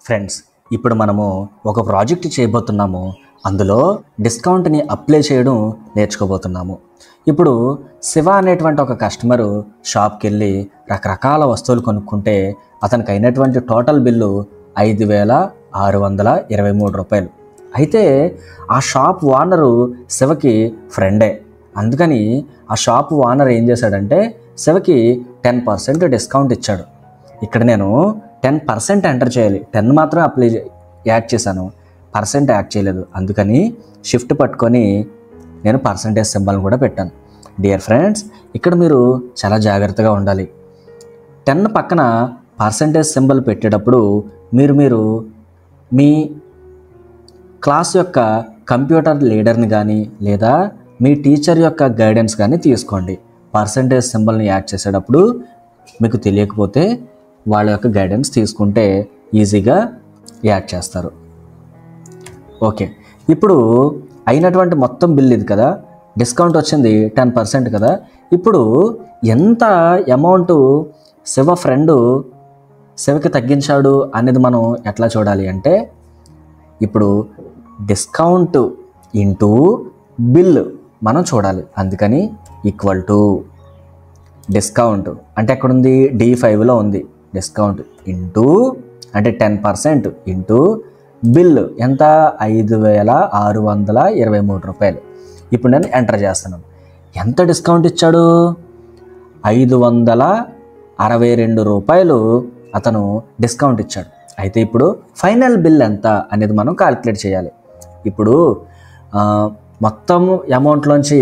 Friends, ఇప్పుడు మనము ఒక ప్రాజెక్ట్ చేయబోతున్నాము. అందులో డిస్కౌంట్ని అప్లై చేయడం నేర్చుకోబోతున్నాము. ఇప్పుడు శివ అనేటువంటి ఒక కస్టమరు షాప్కి వెళ్ళి రకరకాల వస్తువులు కొనుక్కుంటే అతనికి అయినటువంటి టోటల్ బిల్లు 5,623 రూపాయలు. అయితే ఆ షాప్ ఓనరు శివకి ఫ్రెండే. అందుకని ఆ షాప్ ఓనర్ ఏం చేశాడంటే శివకి 10% డిస్కౌంట్ ఇచ్చాడు. ఇక్కడ నేను 10% ఎంటర్ చేయాలి. 10 మాత్రం యాడ్ చేశాను, పర్సెంట్ యాడ్ చేయలేదు. అందుకని షిఫ్ట్ పట్టుకొని నేను పర్సెంటేజ్ సింబల్ని కూడా పెట్టాను. డియర్ ఫ్రెండ్స్, ఇక్కడ మీరు చాలా జాగ్రత్తగా ఉండాలి. 10 పక్కన పర్సెంటేజ్ సింబల్ పెట్టేటప్పుడు మీరు మీ క్లాస్ యొక్క కంప్యూటర్ లీడర్ని కానీ లేదా మీ టీచర్ యొక్క గైడెన్స్ కానీ తీసుకోండి. పర్సెంటేజ్ సింబల్ని యాడ్ చేసేటప్పుడు మీకు తెలియకపోతే వాళ్ళ యొక్క గైడెన్స్ తీసుకుంటే ఈజీగా యాడ్ చేస్తారు. ఓకే, ఇప్పుడు అయినటువంటి మొత్తం బిల్ ఇది కదా, డిస్కౌంట్ వచ్చింది 10% కదా. ఇప్పుడు ఎంత అమౌంట్ శివ ఫ్రెండు శివకి తగ్గించాడు అనేది మనం ఎట్లా చూడాలి అంటే, ఇప్పుడు డిస్కౌంట్ ఇంటూ బిల్ మనం చూడాలి. అందుకని ఈక్వల్ టు డిస్కౌంట్ అంటే ఎక్కడుంది, D5లో ఉంది. డిస్కౌంట్ ఇంటూ అంటే 10% ఇంటూ బిల్ ఎంత, 5,623 రూపాయలు. ఇప్పుడు నేను ఎంటర్ చేస్తున్నాను. ఎంత డిస్కౌంట్ ఇచ్చాడు, 562 రూపాయలు అతను డిస్కౌంట్ ఇచ్చాడు. అయితే ఇప్పుడు ఫైనల్ బిల్ ఎంత అనేది మనం క్యాలిక్యులేట్ చేయాలి. ఇప్పుడు మొత్తం అమౌంట్లోంచి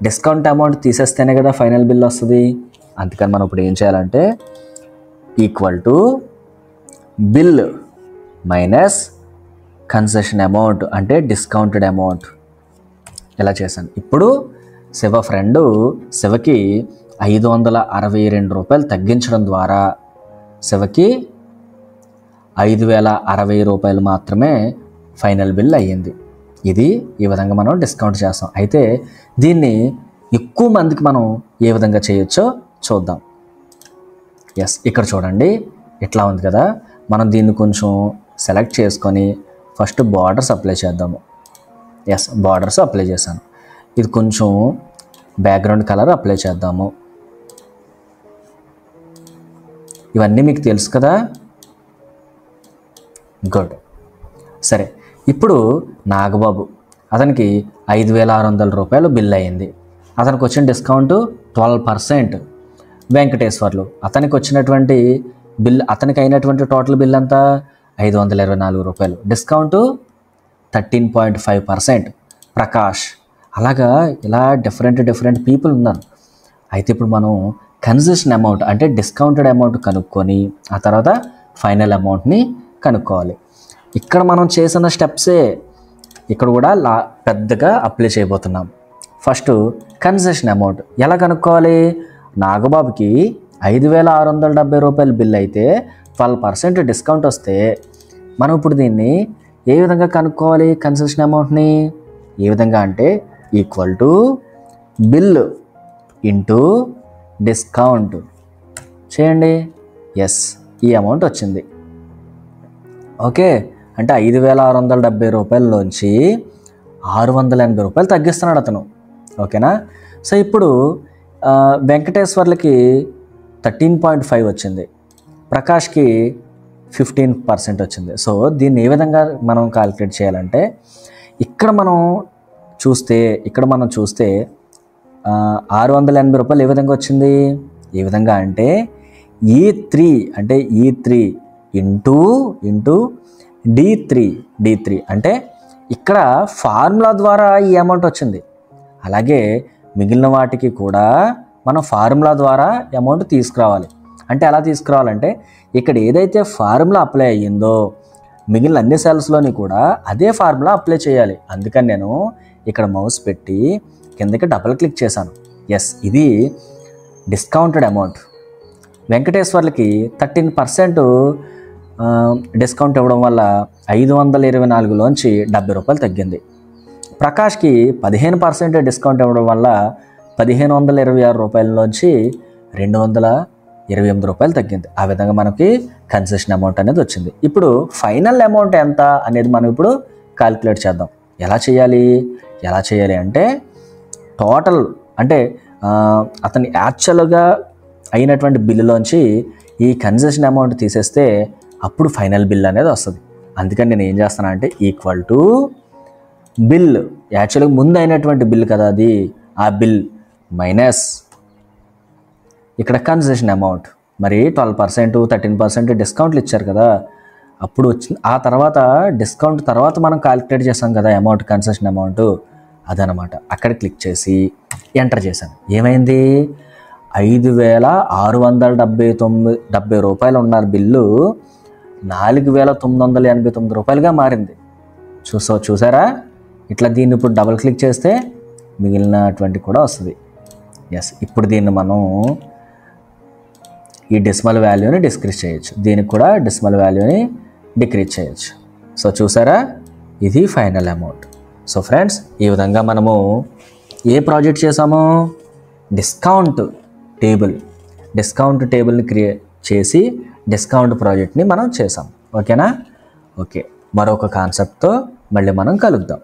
డిస్కౌంట్ అమౌంట్ తీసేస్తేనే కదా ఫైనల్ బిల్ వస్తుంది. అందుకని మనం ఇప్పుడు ఏం చేయాలంటే equal to bill minus concession amount అంటే డిస్కౌంటెడ్ అమౌంట్. ఇలా చేశాను. ఇప్పుడు శివ ఫ్రెండు శివకి 562 రూపాయలు తగ్గించడం ద్వారా శివకి 5,060 రూపాయలు మాత్రమే ఫైనల్ బిల్ అయ్యింది. ఇది ఈ విధంగా మనం డిస్కౌంట్ చేస్తాం. అయితే దీన్ని ఎక్కువ మందికి మనం ఏ విధంగా చేయొచ్చో చూద్దాం. ఎస్, ఇక్కడ చూడండి, ఇట్లా ఉంది కదా. మనం దీన్ని కొంచెం సెలెక్ట్ చేసుకొని ఫస్ట్ బార్డర్స్ అప్లై చేద్దాము. ఎస్, బార్డర్స్ అప్లై చేశాను. ఇది కొంచెం బ్యాక్గ్రౌండ్ కలర్ అప్లై చేద్దాము. ఇవన్నీ మీకు తెలుసు కదా. గుడ్. సరే, ఇప్పుడు నాగబాబు అతనికి 5,600 రూపాయలు బిల్ అయ్యింది. అతనికి వచ్చిన డిస్కౌంట్ 12%. వెంకటేశ్వర్లు అతనికి వచ్చినటువంటి బిల్, అతనికి అయినటువంటి టోటల్ బిల్ అంతా 524 రూపాయలు. డిస్కౌంట్ 13.5%. ప్రకాష్, అలాగా ఇలా డిఫరెంట్ పీపుల్ ఉన్నారు. అయితే ఇప్పుడు మనం కన్సెషన్ అమౌంట్ అంటే డిస్కౌంటెడ్ అమౌంట్ కనుక్కొని ఆ తర్వాత ఫైనల్ అమౌంట్ని కనుక్కోవాలి. ఇక్కడ మనం చేసిన స్టెప్సే ఇక్కడ కూడా పెద్దగా అప్లై చేయబోతున్నాం. ఫస్ట్ కన్సెషన్ అమౌంట్ ఎలా కనుక్కోవాలి. నాగబాబుకి 5,670 రూపాయలు బిల్ అయితే 12% డిస్కౌంట్ వస్తే మనం ఇప్పుడు దీన్ని ఏ విధంగా కనుక్కోవాలి, కన్సెషన్ అమౌంట్ని ఏ విధంగా అంటే equal to bill into discount చేయండి. ఎస్, ఈ అమౌంట్ వచ్చింది. ఓకే, అంటే 5,670 రూపాయలలోంచి 680 రూపాయలు తగ్గిస్తున్నాడు అతను. ఓకేనా. సో ఇప్పుడు వెంకటేశ్వర్లకి 13.5 వచ్చింది, ప్రకాష్కి 15% వచ్చింది. సో దీన్ని ఏ విధంగా మనం క్యాలిక్యులేట్ చేయాలంటే ఇక్కడ మనం చూస్తే 680 రూపాయలు ఏ విధంగా వచ్చింది, ఏ విధంగా అంటే E3 ఇంటూ D3 అంటే ఇక్కడ ఫార్ములా ద్వారా ఈ అమౌంట్ వచ్చింది. అలాగే మిగిలిన వాటికి కూడా మనం ఫార్ములా ద్వారా అమౌంట్ తీసుకురావాలి. అంటే ఎలా తీసుకురావాలంటే ఇక్కడ ఏదైతే ఫార్ములా అప్లై అయ్యిందో మిగిలిన అన్ని సెల్స్లోని కూడా అదే ఫార్ములా అప్లై చేయాలి. అందుకని నేను ఇక్కడ మౌస్ పెట్టి కిందకి డబుల్ క్లిక్ చేశాను. ఎస్, ఇది డిస్కౌంటెడ్ అమౌంట్. వెంకటేశ్వర్లకి 13% డిస్కౌంట్ ఇవ్వడం వల్ల 524లోంచి 70 రూపాయలు తగ్గింది. ప్రకాష్కి 15% డిస్కౌంట్ ఇవ్వడం వల్ల 1,526 రూపాయలలోంచి రూపాయలు తగ్గింది. ఆ విధంగా మనకి కన్సెషన్ అమౌంట్ అనేది వచ్చింది. ఇప్పుడు ఫైనల్ అమౌంట్ ఎంత అనేది మనం ఇప్పుడు క్యాలిక్యులేట్ చేద్దాం. ఎలా చేయాలి అంటే టోటల్ అంటే అతని యాక్చువల్గా అయినటువంటి బిల్లులోంచి ఈ కన్సెషన్ అమౌంట్ తీసేస్తే అప్పుడు ఫైనల్ బిల్ అనేది వస్తుంది. అందుకని నేను ఏం చేస్తానంటే ఈక్వల్ టు బిల్, యాక్చువల్గా ముందు అయినటువంటి బిల్ కదా అది, ఆ బిల్ మైనస్ ఇక్కడ కన్సెషన్ అమౌంట్. మరి 12% 13% డిస్కౌంట్లు ఇచ్చారు కదా, అప్పుడు వచ్చిన ఆ తర్వాత డిస్కౌంట్ తర్వాత మనం క్యాలిక్యులేట్ చేసాం కదా అమౌంట్, కన్సెషన్ అమౌంట్, అదనమాట. అక్కడ క్లిక్ చేసి ఎంటర్ చేశాను. ఏమైంది, 5,670 రూపాయలు ఉన్న బిల్లు 4,989 రూపాయలుగా మారింది. చూసారా? ఇట్లా దీన్ని ఇప్పుడు డబుల్ క్లిక్ చేస్తే మిగిలినటువంటి కూడా వస్తుంది. ఎస్, ఇప్పుడు దీన్ని మనం ఈ డెసిమల్ వాల్యూని డిక్రీజ్ చేయొచ్చు, దీనికి కూడా డెసిమల్ వాల్యూని డిక్రీజ్ చేయొచ్చు. సో చూసారా, ఇది ఫైనల్ అమౌంట్. సో ఫ్రెండ్స్, ఈ విధంగా మనము ఏ ప్రాజెక్ట్ చేసాము, డిస్కౌంట్ టేబుల్ని క్రియేట్ చేసి డిస్కౌంట్ ప్రాజెక్ట్ని మనం చేసాం. ఓకేనా? ఓకే, మరొక కాన్సెప్ట్తో మళ్ళీ మనం కలుద్దాం.